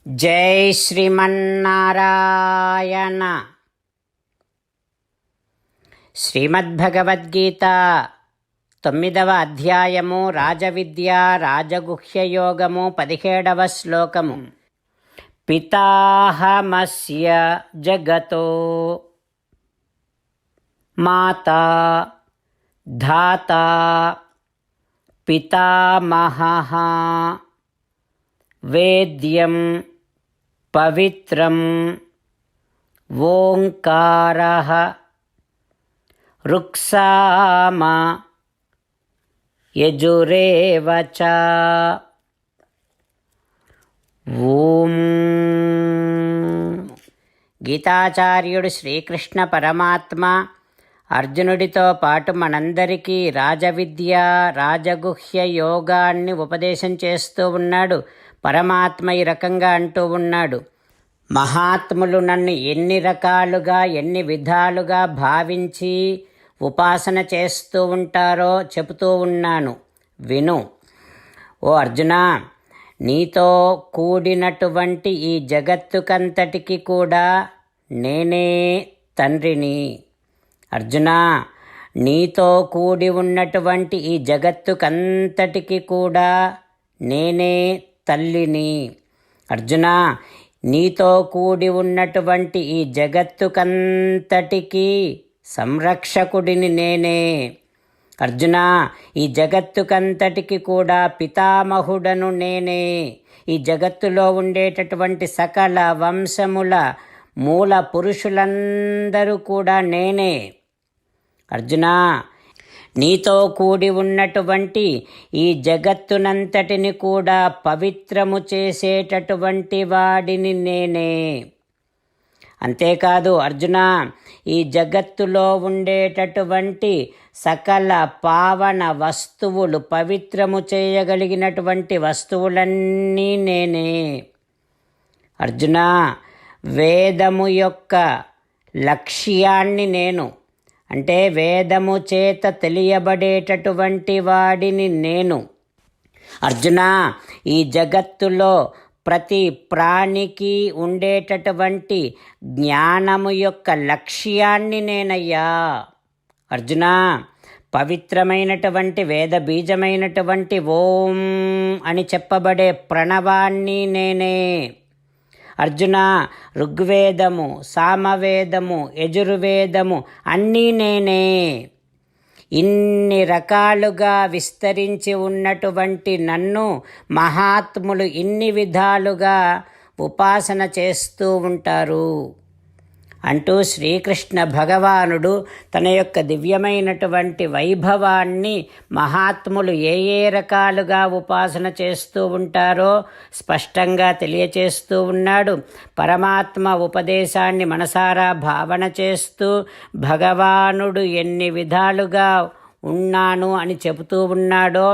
జై శ్రీమన్నారాయణ. శ్రీమద్భగవద్గీత 9వ అధ్యాయము రాజవిద్య రాజగుహ్యయోగము 17వ శ్లోకము. పితాహమస్య జగతో మాతా ధాతా పితామహః వేద్యం పవిత్రం ఓంకారః రుక్సామ యజురేవ చ. ఓం. గీతాచార్యుడు శ్రీకృష్ణ పరమాత్మ అర్జునుడితో పాటు మనందరికీ రాజవిద్య రాజగుహ్య యోగాన్ని ఉపదేశం చేస్తూ ఉన్నాడు. పరమాత్మ ఈ రకంగా అంటూ ఉన్నాడు, మహాత్ములు నన్ను ఎన్ని రకాలుగా ఎన్ని విధాలుగా భావించి ఉపాసన చేస్తూ ఉంటారో చెబుతూ ఉన్నాను, విను. ఓ అర్జునా, నీతో కూడినటువంటి ఈ జగత్తుకంతటికి కూడా నేనే తండ్రిని. అర్జునా, నీతో కూడి ఉన్నటువంటి ఈ జగత్తుకంతటికి కూడా నేనే తల్లిని. అర్జునా, నీతో కూడి ఉన్నటువంటి ఈ జగత్తుకంతటికి సంరక్షకుడిని నేనే. అర్జునా, ఈ జగత్తుకంతటికి కూడా పితామహుడను నేనే. ఈ జగత్తులో ఉండేటటువంటి సకల వంశముల మూల పురుషులందరూ కూడా నేనే. అర్జునా, నీతో కూడి ఉన్నటువంటి ఈ జగత్తునంతటిని కూడా పవిత్రము చేసేటటువంటి వాడిని నేనే. అంతేకాదు అర్జునా, ఈ జగత్తులో ఉండేటటువంటి సకల పావన వస్తువులు పవిత్రము చేయగలిగినటువంటి వస్తువులన్నీ నేనే. అర్జునా, వేదము యొక్క లక్ష్యాన్ని నేను, అంటే వేదము చేత తెలియబడేటటువంటి వాడిని నేను. అర్జునా, ఈ జగత్తులో ప్రతి ప్రాణికి ఉండేటటువంటి జ్ఞానము యొక్క లక్ష్యాన్ని నేనయ్యా. అర్జునా, పవిత్రమైనటువంటి వేద బీజమైనటువంటి ఓం అని చెప్పబడే ప్రణవాన్ని నేనే. అర్జున, ఋగ్వేదము, సామవేదము, యజుర్వేదము అన్నీ నేనే. ఇన్ని రకాలుగా విస్తరించి ఉన్నటువంటి నన్ను మహాత్ములు ఇన్ని విధాలుగా ఉపాసన చేస్తూ ఉంటారు అంటూ శ్రీకృష్ణ భగవానుడు తన యొక్క దివ్యమైనటువంటి వైభవాన్ని మహాత్ములు ఏ ఏ రకాలుగా ఉపాసన చేస్తూ ఉంటారో స్పష్టంగా తెలియచేస్తూ ఉన్నాడు. పరమాత్మ ఉపదేశాన్ని మనసారా భావన చేస్తూ భగవానుడు ఎన్ని విధాలుగా ఉన్నాను అని చెబుతూ ఉన్నాడో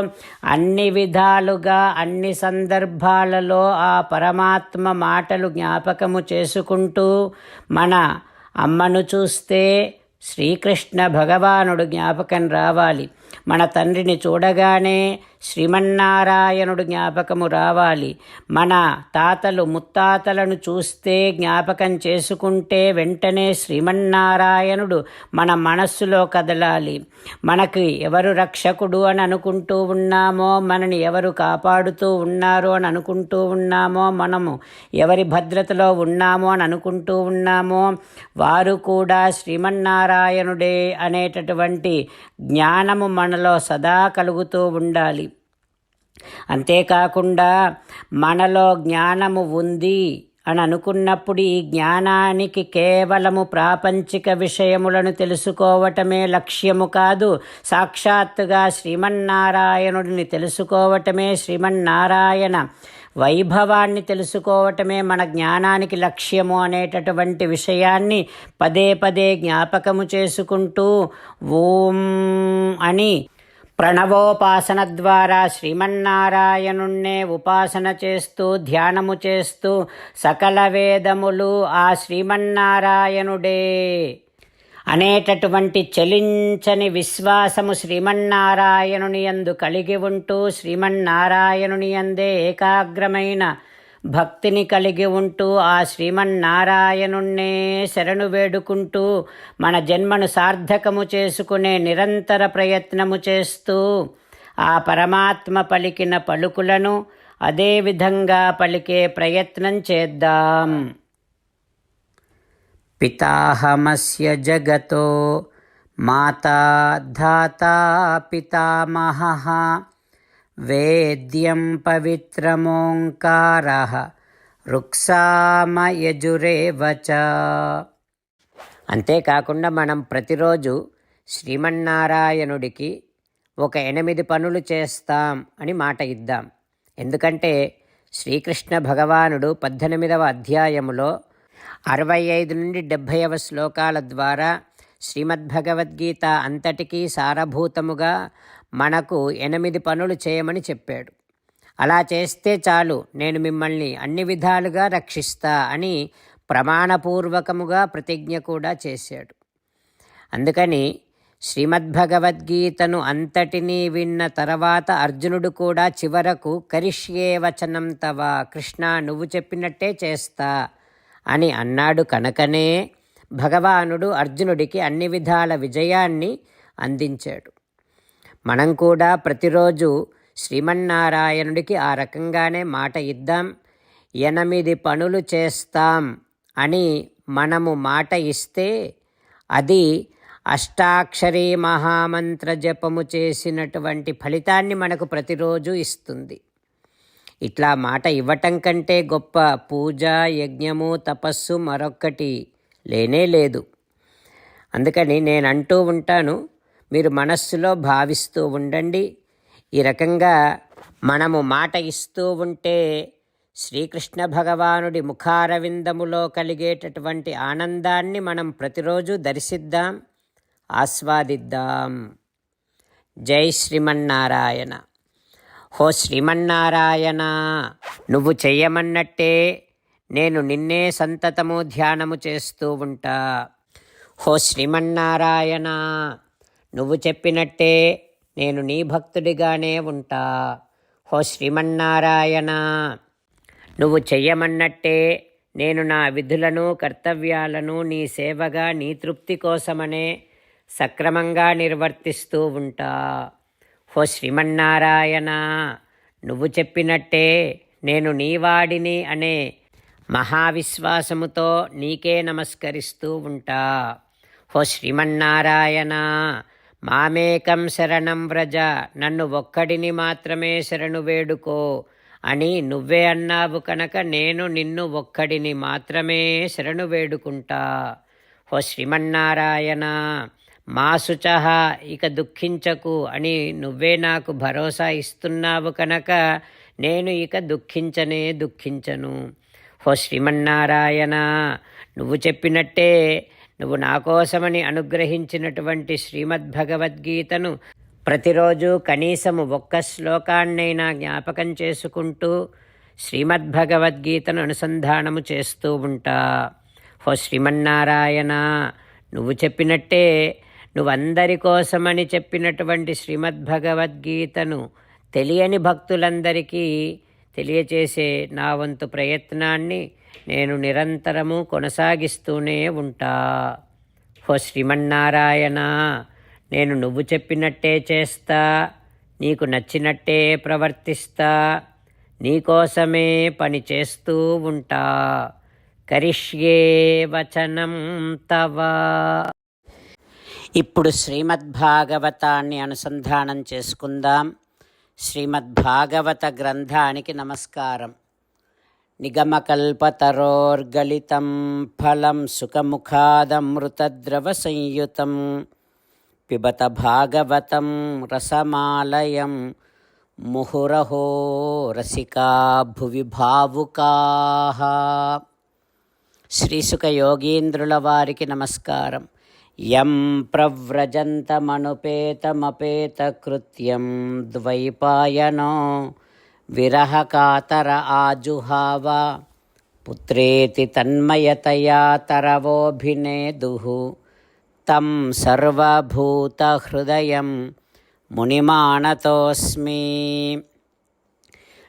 అన్ని విధాలుగా అన్ని సందర్భాలలో ఆ పరమాత్మ మాటలు జ్ఞాపకము చేసుకుంటూ మన అమ్మను చూస్తే శ్రీకృష్ణ భగవానుడు జ్ఞాపకం రావాలి. మన తండ్రిని చూడగానే శ్రీమన్నారాయణుడు జ్ఞాపకము రావాలి. మన తాతలు ముత్తాతలను చూస్తే జ్ఞాపకం చేసుకుంటే వెంటనే శ్రీమన్నారాయణుడు మన మనస్సులో కదలాలి. మనకి ఎవరు రక్షకుడు అని అనుకుంటూ ఉన్నామో, మనని ఎవరు కాపాడుతూ ఉన్నారు అని అనుకుంటూ ఉన్నామో, మనము ఎవరి భద్రతలో ఉన్నామో అని అనుకుంటూ ఉన్నామో వారు కూడా శ్రీమన్నారాయణుడే అనేటటువంటి జ్ఞానము మనలో సదా కలుగుతూ ఉండాలి. అంతేకాకుండా మనలో జ్ఞానము ఉంది అని అనుకున్నప్పుడు ఈ జ్ఞానానికి కేవలము ప్రాపంచిక విషయములను తెలుసుకోవటమే లక్ష్యము కాదు, సాక్షాత్తుగా శ్రీమన్నారాయణుడిని తెలుసుకోవటమే, శ్రీమన్నారాయణ వైభవాన్ని తెలుసుకోవటమే మన జ్ఞానానికి లక్ష్యము అనేటటువంటి విషయాన్ని పదే పదే జ్ఞాపకము చేసుకుంటూ ఓం అని ప్రణవోపాసన ద్వారా శ్రీమన్నారాయణుణ్ణే ఉపాసన చేస్తూ ధ్యానము చేస్తూ సకల వేదములు ఆ శ్రీమన్నారాయణుడే అనేటటువంటి చలించని విశ్వాసము శ్రీమన్నారాయణుని యందు కలిగి ఉంటూ శ్రీమన్నారాయణుని యందే ఏకాగ్రమైన భక్తిని కలిగి ఉంటూ ఆ శ్రీమన్నారాయణుణ్ణే శరణు వేడుకుంటూ మన జన్మను సార్థకము చేసుకునే నిరంతర ప్రయత్నము చేస్తూ ఆ పరమాత్మ పలికిన పలుకులను అదేవిధంగా పలికే ప్రయత్నం చేద్దాం. పితాహమస్య జగతో మాతా ధాతా పితామహః వేద్యం పవిత్రమోంకారః రుక్సామయజురేవ చ. అంతేకాకుండా మనం ప్రతిరోజు శ్రీమన్నారాయణుడికి ఒక 8 పనులు చేస్తాం అని మాట ఇద్దాం. ఎందుకంటే శ్రీకృష్ణ భగవానుడు 18వ అధ్యాయములో 65 నుండి 70వ శ్లోకాల ద్వారా శ్రీమద్భగవద్గీత అంతటికీ సారభూతముగా మనకు 8 పనులు చేయమని చెప్పాడు. అలా చేస్తే చాలు, నేను మిమ్మల్ని అన్ని విధాలుగా రక్షిస్తా అని ప్రమాణపూర్వకముగా ప్రతిజ్ఞ కూడా చేశాడు. అందుకని శ్రీమద్భగవద్గీతను అంతటినీ విన్న తర్వాత అర్జునుడు కూడా చివరకు కరిష్యే వచనం తవ, కృష్ణ నువ్వు చెప్పినట్టే చేస్తా అని అన్నాడు. కనుకనే భగవానుడు అర్జునుడికి అన్ని విధాల విజయాన్ని అందించాడు. మనం కూడా ప్రతిరోజు శ్రీమన్నారాయణుడికి ఆ రకంగానే మాట ఇద్దాం. 8 పనులు చేస్తాం అని మనము మాట ఇస్తే అది అష్టాక్షరీ మహామంత్ర జపము చేసినటువంటి ఫలితాన్ని మనకు ప్రతిరోజు ఇస్తుంది. ఇట్లా మాట ఇవ్వటం కంటే గొప్ప పూజ, యజ్ఞము, తపస్సు మరొక్కటి లేనే లేదు. అందుకని నేను అంటూ ఉంటాను, మీరు మనస్సులో భావిస్తూ ఉండండి. ఈ రకంగా మనము మాట ఇస్తూ ఉంటే శ్రీకృష్ణ భగవానుడి ముఖారవిందములో కలిగేటటువంటి ఆనందాన్ని మనం ప్రతిరోజు దర్శిద్దాం, ఆస్వాదిద్దాం. జై శ్రీమన్నారాయణ. హో శ్రీమన్నారాయణ, నువ్వు చెయ్యమన్నట్టే నేను నిన్నే సంతతము ధ్యానము చేస్తూ ఉంటా. హో శ్రీమన్నారాయణ, నువ్వు చెప్పినట్టే నేను నీ భక్తుడిగానే ఉంటా. హో శ్రీమన్నారాయణ, నువ్వు చెయ్యమన్నట్టే నేను నా విధులను కర్తవ్యాలను నీ సేవగా నీ తృప్తి కోసమనే సక్రమంగా నిర్వర్తిస్తూ ఉంటా. హో శ్రీమన్నారాయణ, నువ్వు చెప్పినట్టే నేను నీవాడిని అనే మహావిశ్వాసముతో నీకే నమస్కరిస్తూ ఉంటా. హో శ్రీమన్నారాయణ, మామేకం శరణం వ్రజ, నన్ను ఒక్కడిని మాత్రమే శరణు వేడుకో అని నువ్వే అన్నావు కనుక నేను నిన్ను ఒక్కడిని మాత్రమే శరణు వేడుకుంటా. హో శ్రీమన్నారాయణ, మా శుచః, ఇక దుఃఖించకు అని నువ్వే నాకు భరోసా ఇస్తున్నావు కనుక నేను ఇక దుఃఖించను. హో శ్రీమన్నారాయణ, నువ్వు చెప్పినట్టే నువ్వు నా కోసమని అనుగ్రహించినటువంటి శ్రీమద్భగవద్గీతను ప్రతిరోజు కనీసము 1 శ్లోకాన్నైనా జ్ఞాపకం చేసుకుంటూ శ్రీమద్భగవద్గీతను అనుసంధానము చేస్తూ ఉంటా. హో శ్రీమన్నారాయణ, నువ్వు చెప్పినట్టే నువ్వందరి కోసమని చెప్పినటువంటి శ్రీమద్భగవద్గీతను తెలియని భక్తులందరికీ తెలియచేసే నా వంతు ప్రయత్నాన్ని నేను నిరంతరము కొనసాగిస్తూనే ఉంటా. హో శ్రీమన్నారాయణ, నేను నువ్వు చెప్పినట్టే చేస్తా, నీకు నచ్చినట్టే ప్రవర్తిస్తా, నీకోసమే పని చేస్తూ ఉంటా. కరిష్యే వచనం తవ. ఇప్పుడు శ్రీమద్భాగవతాన్ని అనుసంధానం చేసుకుందాం. శ్రీమద్భాగవత గ్రంథానికి నమస్కారం. నిగమకల్పతరోర్గలితం ఫలం సుఖముఖాదమృతద్రవ సంయుతం పిబత భాగవతం రసమాలయం ముహురహో రసికా భువి భావుకాః. శ్రీసుఖ యోగీంద్రుల వారికి నమస్కారం. యం ప్రవ్రజంతమనుపేతమపేతకృత్యం ద్వైపాయనో విరహకాతర ఆజుహావ పుత్రేతి తన్మయతయా తరవోభినేదుః తం సర్వభూతహృదయం మునిమానతోస్మి.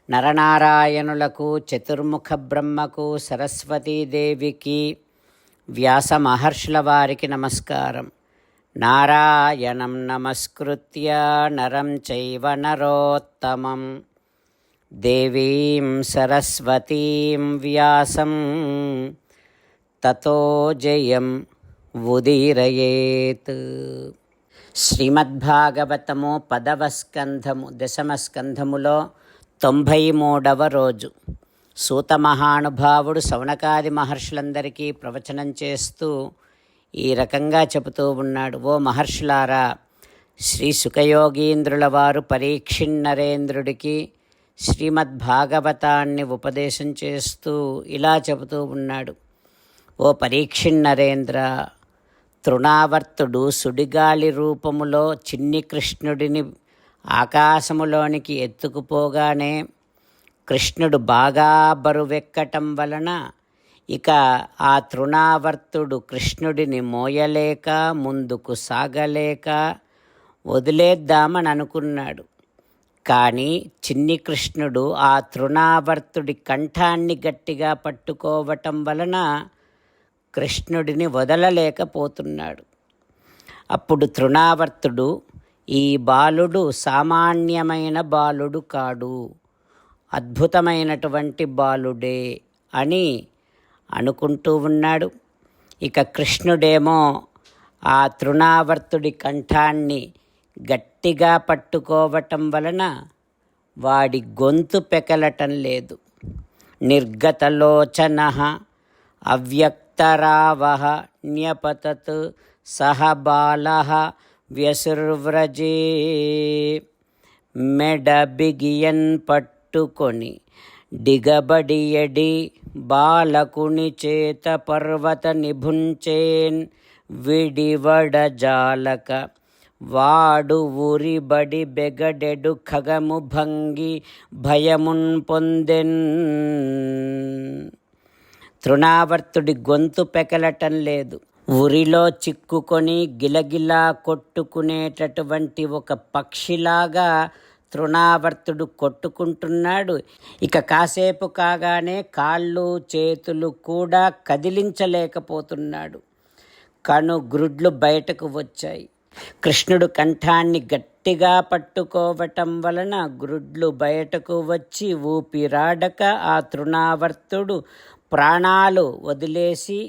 నరనారాయణులకు, చతుర్ముఖ బ్రహ్మకు, సరస్వతీదేవికి, వ్యాస మహర్షుల వారికి నమస్కారం. నారాయణం నమస్కృత్య నరం చైవ నరోత్తమం దేవీం సరస్వతీం వ్యాసం తతో జయం ఉదీరయేత్. శ్రీమద్భాగవతము 10వ స్కంధము 10వ స్కంధములో 93వ రోజు. సూత మహానుభావుడు శౌనకాది మహర్షులందరికీ ప్రవచనం చేస్తూ ఈ రకంగా చెబుతూ ఉన్నాడు. ఓ మహర్షులారా, శ్రీ సుఖయోగీంద్రుల వారు పరీక్షిన్నరేంద్రుడికి శ్రీమద్భాగవతాన్ని ఉపదేశం చేస్తూ ఇలా చెబుతూ ఉన్నాడు. ఓ పరీక్షిన్నరేంద్ర, తృణావర్తుడు సుడిగాలి రూపములో చిన్ని కృష్ణుడిని ఆకాశములోనికి ఎత్తుకుపోగానే కృష్ణుడు బాగా బరువెక్కటం వలన ఇక ఆ తృణావర్తుడు కృష్ణుడిని మోయలేక ముందుకు సాగలేక వదిలేద్దామని అనుకున్నాడు. కానీ చిన్ని కృష్ణుడు ఆ తృణావర్తుడి కంఠాన్ని గట్టిగా పట్టుకోవటం వలన కృష్ణుడిని వదలలేకపోతున్నాడు. అప్పుడు తృణావర్తుడు, ఈ బాలుడు సామాన్యమైన బాలుడు కాడు, అద్భుతమైనటువంటి బాలుడే అని అనుకుంటూ ఉన్నాడు. ఇక కృష్ణుడేమో ఆ తృణావర్తుడి కంఠాన్ని గట్టిగా పట్టుకోవటం వలన వాడి గొంతు పెకలటం లేదు. నిర్గతలోచనః అవ్యక్తరావః న్యపతత్ సహ బాలః వ్యసుర్వ్రజే. మెడ బిగియన్ పట్టుకొని డిగబడియడి బాలకుని చేత పర్వత నిభుంచేన్ విడివడ జాలక వాడు ఊరిబడి బెగడెడు ఖగము భంగి భయమున్ పొందెన్. తృణావర్తుడి గొంతు పెకలటం లేదు. ఉరిలో చిక్కుకొని గిలగిలా కొట్టుకునేటటువంటి ఒక పక్షిలాగా తృణావర్తుడు కొట్టుకుంటున్నాడు. ఇక కాసేపు కాగానే కాళ్ళు చేతులు కూడా కదిలించలేకపోతున్నాడు. కనుగ్రుడ్లు బయటకు వచ్చాయి. కృష్ణుడు కంఠాన్ని గట్టిగా పట్టుకోవటం వలన గ్రుడ్లు బయటకు వచ్చి ఊపిరాడక ఆ తృణావర్తుడు ప్రాణాలు వదిలేసి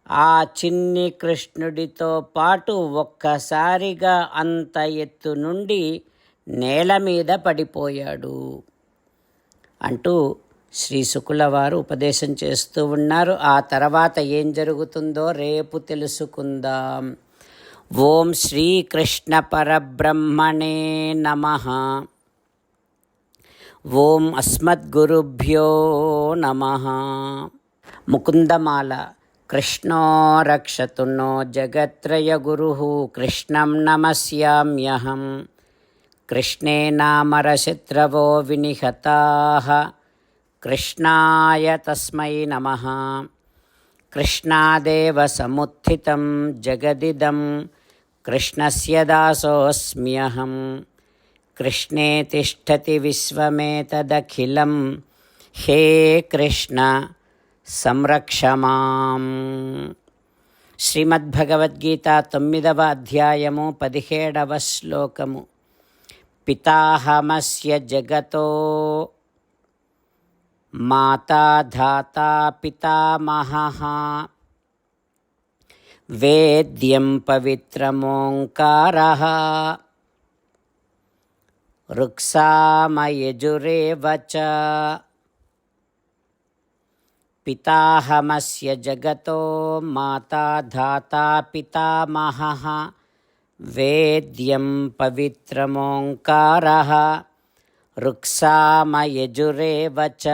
ఆ చిన్ని కృష్ణుడితో పాటు ఒక్కసారిగా అంత ఎత్తు నుండి నేల మీద పడిపోయాడు అంటూ శ్రీ శుకుల వారు ఉపదేశం చేస్తూ ఉన్నారు. ఆ తర్వాత ఏం జరుగుతుందో రేపు తెలుసుకుందాం. ఓం శ్రీకృష్ణ పరబ్రహ్మణే నమః. ఓం అస్మద్గురుభ్యో నమః. ముకుందమాల. కృష్ణో రక్షతు నో జగత్రయ గురుః కృష్ణం నమస్యామ్యహం. కృష్ణే నామరశత్రవో వినిహతాః కృష్ణాయ తస్మై నమః. కృష్ణాదేవ సముత్థితం జగదిదం కృష్ణస్య దాసోऽస్మ్యహం. కృష్ణే తిష్టతి విశ్వమేతదఖిలం హే కృష్ణ సంరక్ష మాం. శ్రీమద్భగవద్గీత 9వ అధ్యాయము 17వ శ్లోకము. పితాహమస్య జగతో మాతా ధాతా పితామహః వేద్యం పవిత్రమోంకారః ఋక్సామయజురేవ చ. పితాహమస్య జగతో మాతా ధాతా పితామహః వేద్యం పవిత్రమోంకారః ఋక్సామయజురేవ చ.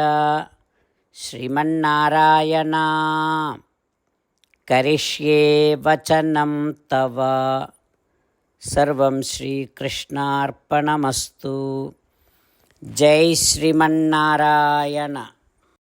శ్రీమన్నారాయణ కరిష్యే వచనం తవ. సర్వం శ్రీకృష్ణార్పణమస్తు. జై శ్రీమన్నారాయణ.